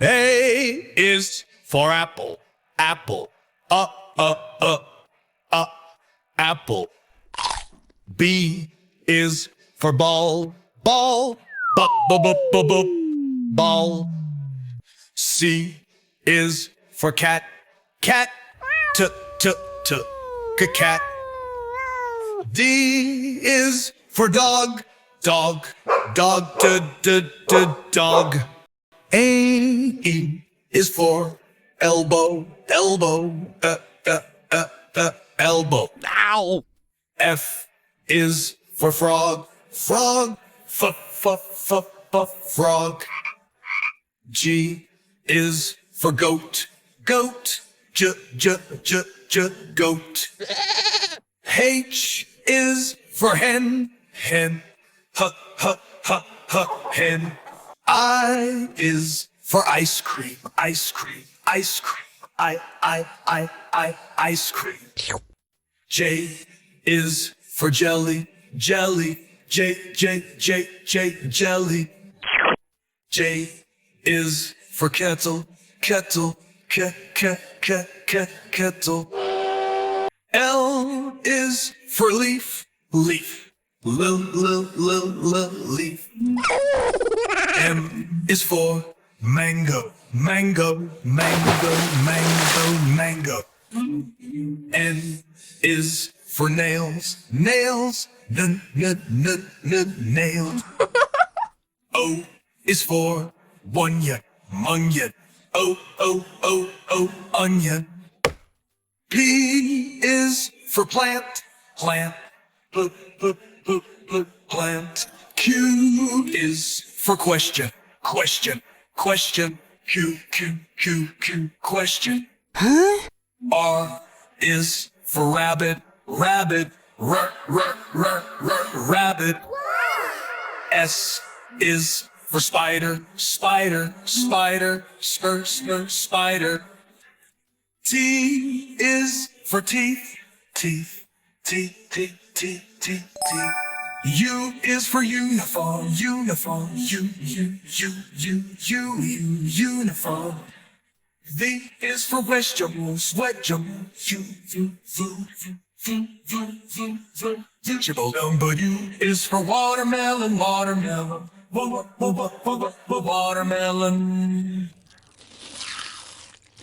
A is for apple, apple, apple. B is for ball, ball, ball. C is for cat, cat, cat. D is for dog, dog, dog. A is for elbow, elbow, elbow. Ow! F is for frog, frog, frog. G is for goat, goat, goat. H is for hen, hen, hen. I is for ice cream, ice cream, ice cream, ice cream. J is for jelly, jelly, jelly. J is for kettle, kettle, kettle. L is for leaf, leaf, leaf. M is for mango, mango, mango, mango, mango. N is for nails, nails, nails. O is for onion, onion, onion. P is for plant, plant, plant. Q is for question, question, question. Q, question. Huh? R is for rabbit, rabbit, rabbit. S is for spider, spider, spider, spider. T is for teeth, teeth, teeth. U is for uniform, uniform, uniform. V is for vegetables, vegetables, vegetable. Number U is for watermelon, watermelon, watermelon.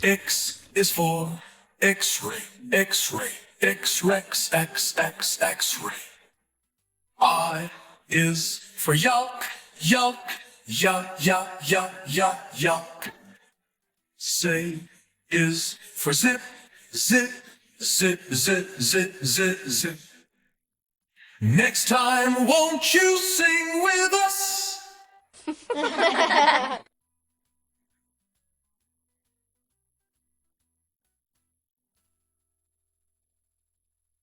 X is for X-ray, X-ray, X-ray. I is for yolk, yolk, yolk. Z is for zip, zip. Next time, won't you sing with us?